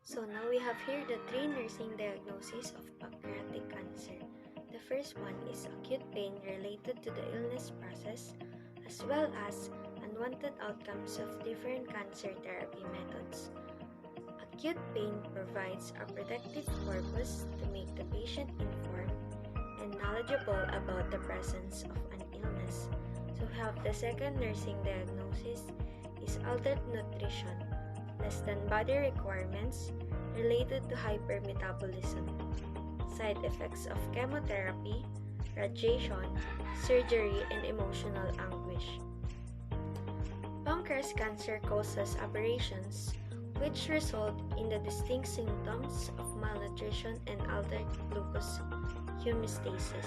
So now we have here the three nursing diagnoses of pancreatic cancer. The first one is acute pain related to the illness process, as well as unwanted outcomes of different cancer therapy methods. Acute pain provides a protective purpose to make the patient informed and knowledgeable about the presence of an illness. So we have the second nursing diagnosis is altered nutrition, less than body requirements related to hypermetabolism, side effects of chemotherapy, radiation, surgery, and emotional anguish. Pancreas cancer causes aberrations which result in the distinct symptoms of malnutrition and altered glucose homeostasis.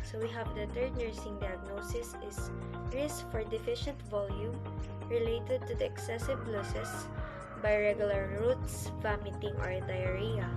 So we have the third nursing diagnosis is risk for deficient volume related to the excessive losses by regular routes, vomiting or diarrhea,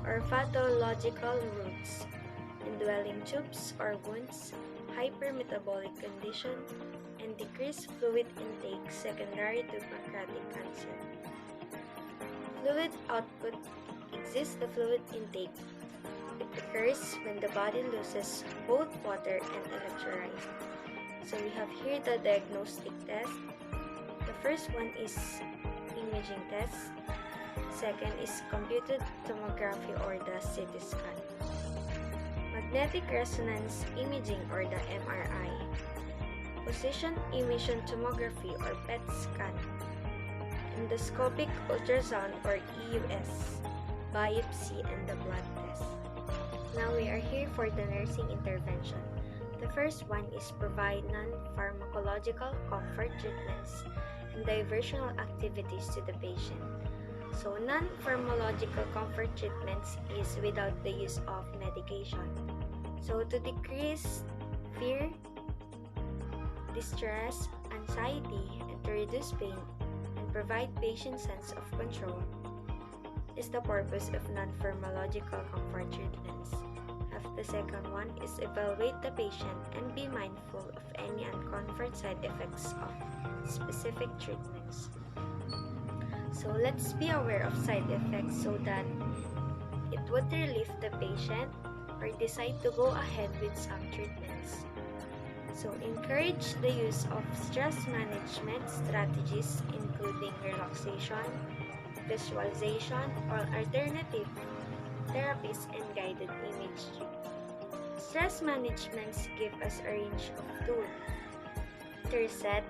or pathological routes, indwelling tubes or wounds, hypermetabolic condition, and decreased fluid intake secondary to pancreatic cancer. Fluid output exists the fluid intake. It occurs when the body loses both water and electrolyte. So we have here the diagnostic test. The first one is imaging test. Second is computed tomography or the CT scan. Magnetic resonance imaging or the MRI. Position emission tomography or PET scan. Endoscopic ultrasound or EUS. Biopsy and the blood test. Now we are here for the nursing intervention. The first one is provide non-pharmacological comfort treatments and diversional activities to the patient. So non-pharmacological comfort treatments is without the use of medication. So to decrease fear, distress, anxiety, and to reduce pain and provide patient sense of control is the purpose of non-pharmacological comfort treatments. The second one is evaluate the patient and be mindful of any uncomfort side effects of specific treatments. So let's be aware of side effects so that it would relieve the patient or decide to go ahead with some treatments. So encourage the use of stress management strategies including relaxation, visualization, or alternative therapies and guided imagery. Stress management give us a range of tools to reset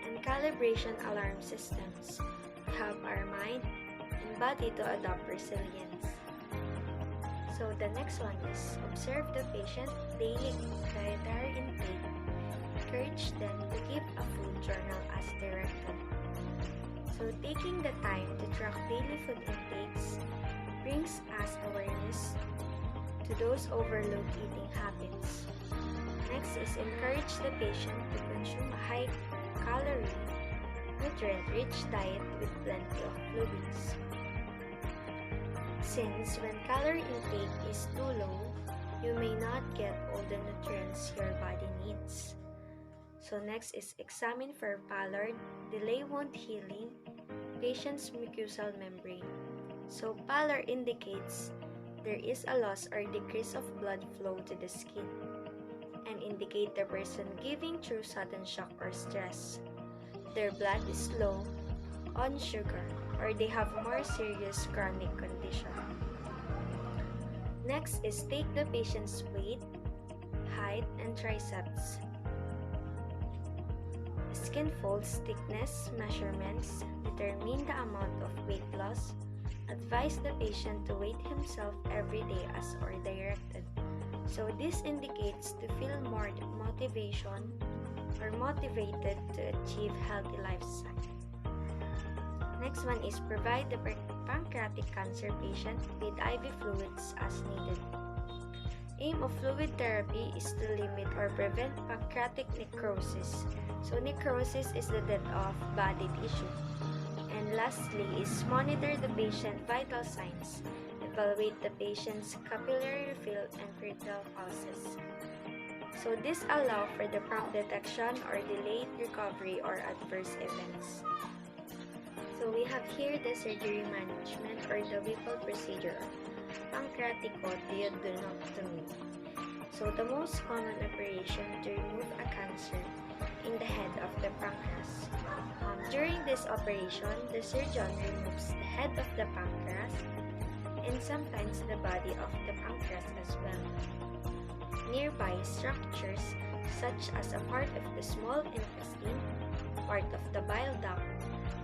and calibration alarm systems to help our mind and body to adopt resilience. So the next one is observe the patient daily dietary intake. Encourage them to keep a food journal as directed. So taking the time to track daily food intakes brings us awareness to those overlooked eating habits. Next is encourage the patient to consume a high-calorie, nutrient-rich diet with plenty of fluids. Since when calorie intake is too low, you may not get all the nutrients your body needs. So next is examine for pallor, delay wound healing, patient's mucosal membrane. So pallor indicates there is a loss or decrease of blood flow to the skin and indicate the person giving through sudden shock or stress. Their blood is low on sugar or they have more serious chronic condition. Next is take the patient's weight, height, and triceps. Skin folds thickness measurements determine the amount of weight loss. Advise the patient to weigh himself every day as or directed. So this indicates to feel more motivation or motivated to achieve healthy lifestyle. Next one is provide the pancreatic cancer patient with IV fluids as needed. Aim of fluid therapy is to limit or prevent pancreatic necrosis. So necrosis is the death of body tissue. And lastly is monitor the patient vital signs. Evaluate the patient's capillary refill and critical pulses. So this allows for the prompt detection or delayed recovery or adverse events. So we have here the surgery management or or the Whipple procedure of pancreaticoduodenectomy. So the most common operation to remove a cancer in the head of the pancreas. During this operation, the surgeon removes the head of the pancreas and sometimes the body of the pancreas as well. Nearby structures such as a part of the small intestine, part of the bile duct,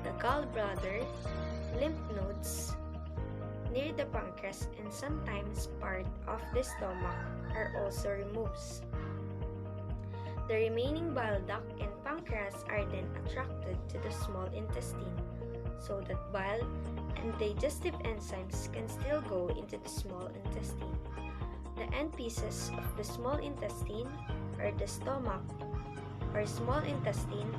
the gallbladder, lymph nodes near the pancreas, and sometimes part of the stomach are also removed. The remaining bile duct and pancreas are then attracted to the small intestine so that bile and digestive enzymes can still go into the small intestine. The end pieces of the small intestine or the stomach or small intestine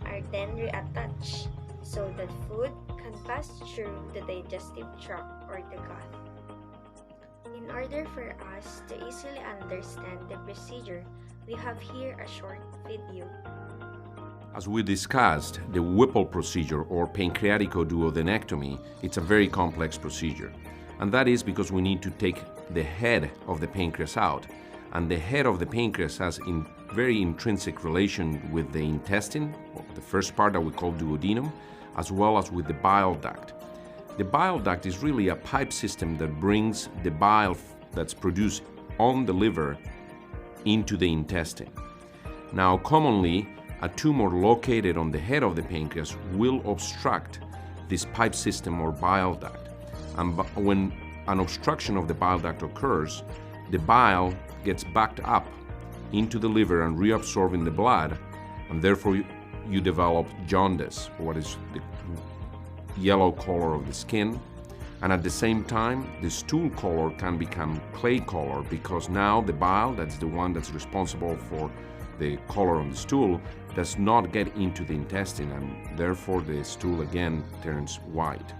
are then reattached so that food can pass through the digestive tract or the gut. In order for us to easily understand the procedure, we have here a short video. As we discussed, the Whipple procedure or pancreaticoduodenectomy, it's a very complex procedure. And that is because we need to take the head of the pancreas out. And the head of the pancreas has very intrinsic relation with the intestine, or the first part that we call duodenum, as well as with the bile duct. The bile duct is really a pipe system that brings the bile that's produced on the liver into the intestine. Now, commonly, a tumor located on the head of the pancreas will obstruct this pipe system or bile duct. And when an obstruction of the bile duct occurs, the bile gets backed up into the liver and reabsorbed in the blood, and therefore you develop jaundice, what is the yellow color of the skin. And at the same time, the stool color can become clay color because now the bile, that's the one that's responsible for the color on the stool, does not get into the intestine, and therefore the stool again turns white.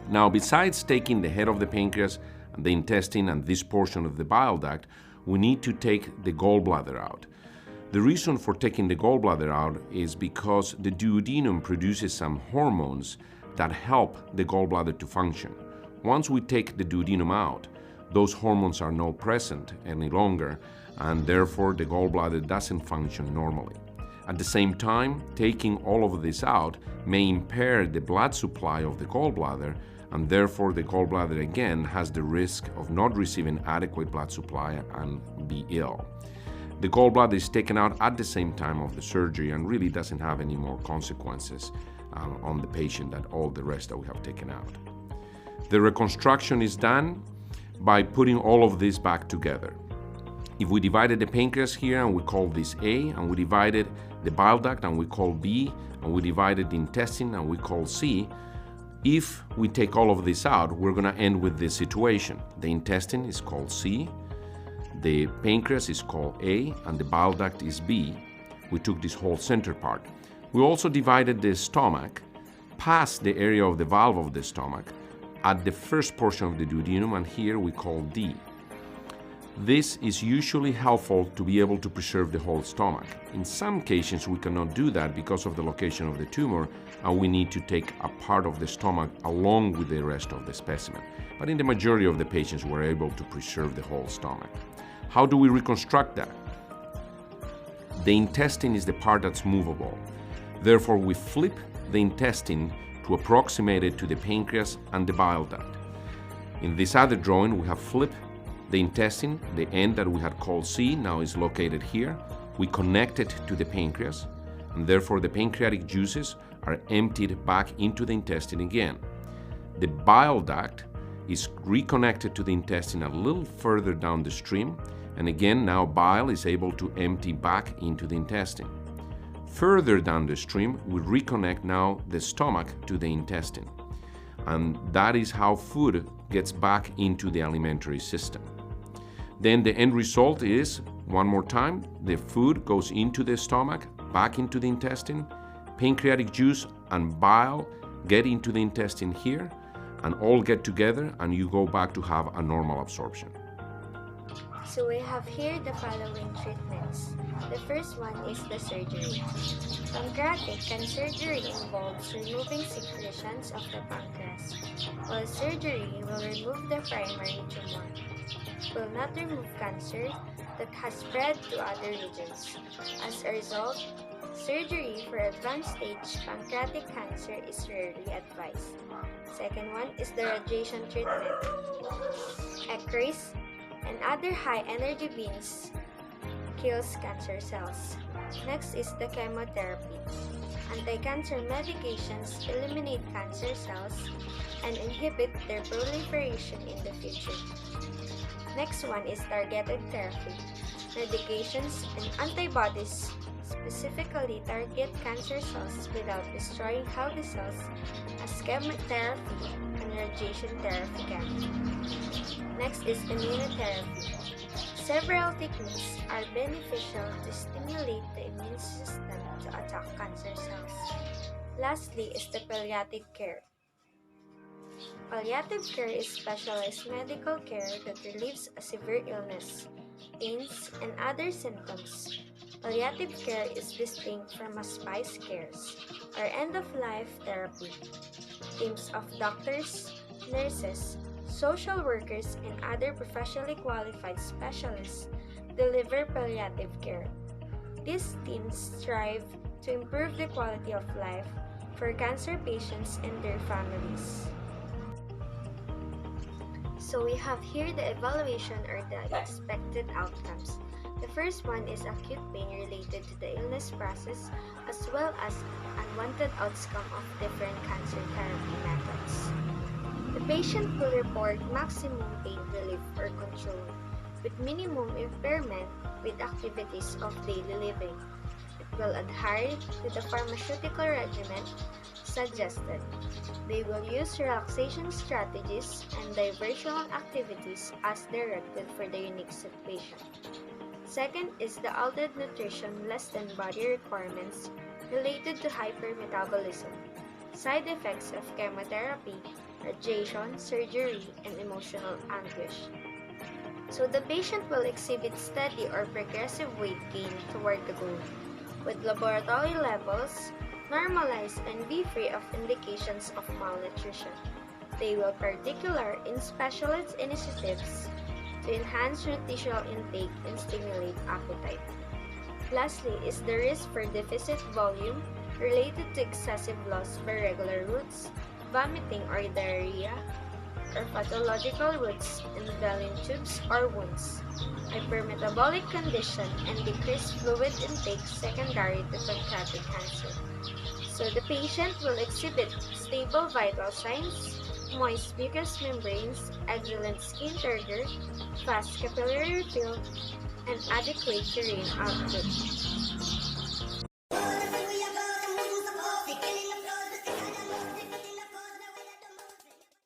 Now, besides taking the head of the pancreas, the intestine, and this portion of the bile duct, we need to take the gallbladder out. The reason for taking the gallbladder out is because the duodenum produces some hormones that help the gallbladder to function. Once we take the duodenum out, those hormones are not present any longer, and therefore the gallbladder doesn't function normally. At the same time, taking all of this out may impair the blood supply of the gallbladder, and therefore the gallbladder again has the risk of not receiving adequate blood supply and be ill. The gallbladder is taken out at the same time of the surgery and really doesn't have any more consequences on the patient than all the rest that we have taken out. The reconstruction is done by putting all of this back together. If we divided the pancreas here and we call this A, and we divided the bile duct and we call B, and we divided the intestine and we call C, if we take all of this out, we're going to end with this situation. The intestine is called C, the pancreas is called A, and the bile duct is B. We took this whole center part. We also divided the stomach past the area of the valve of the stomach at the first portion of the duodenum, and here we call D. This is usually helpful to be able to preserve the whole stomach. In some cases, we cannot do that because of the location of the tumor, and we need to take a part of the stomach along with the rest of the specimen. But in the majority of the patients, we're able to preserve the whole stomach. How do we reconstruct that? The intestine is the part that's movable. Therefore, we flip the intestine to approximate it to the pancreas and the bile duct. In this other drawing, we have flipped the intestine. The end that we had called C now is located here. We connect it to the pancreas, and therefore the pancreatic juices are emptied back into the intestine again. The bile duct is reconnected to the intestine a little further down the stream, and again now bile is able to empty back into the intestine. Further down the stream, we reconnect now the stomach to the intestine, and that is how food gets back into the alimentary system. Then the end result is, one more time, the food goes into the stomach, back into the intestine, pancreatic juice and bile get into the intestine here, and all get together, and you go back to have a normal absorption. So we have here the following treatments. The first one is the surgery. Pancreatic cancer surgery involves removing secretions of the pancreas, while surgery will remove the primary tumor. Will not remove cancer that has spread to other regions. As a result, surgery for advanced stage pancreatic cancer is rarely advised. Second one is the radiation treatment. X-rays and other high-energy beams kills cancer cells. Next is the chemotherapy. Anti-cancer medications eliminate cancer cells and inhibit their proliferation in the future. Next one is targeted therapy. Medications and antibodies specifically target cancer cells without destroying healthy cells as chemotherapy and radiation therapy can. Next is immunotherapy. Several techniques are beneficial to stimulate the immune system to attack cancer cells. Lastly is the palliative care. Palliative care is specialized medical care that relieves a severe illness, pains, and other symptoms. Palliative care is distinct from hospice cares or end-of-life therapy. Teams of doctors, nurses, social workers, and other professionally qualified specialists deliver palliative care. These teams strive to improve the quality of life for cancer patients and their families. So we have here the evaluation or the expected outcomes. The first one is acute pain related to the illness process as well as unwanted outcome of different cancer therapy methods. The patient will report maximum pain relief or control with minimum impairment with activities of daily living. It will adhere to the pharmaceutical regimen suggested. They will use relaxation strategies and diversional activities as directed for the unique situation. Second is the altered nutrition less than body requirements related to hypermetabolism, side effects of chemotherapy, radiation, surgery, and emotional anguish. So the patient will exhibit steady or progressive weight gain toward the goal, with laboratory levels normalized and be free of indications of malnutrition. They will particular in specialist initiatives to enhance nutritional intake and stimulate appetite. Lastly is the risk for deficit volume related to excessive loss by regular routes, vomiting or diarrhea, or pathological routes in vein tubes or wounds, hypermetabolic condition, and decreased fluid intake secondary to pancreatic cancer. So the patient will exhibit stable vital signs, moist mucous membranes, excellent skin turgor, fast capillary refill, and adequate urine output.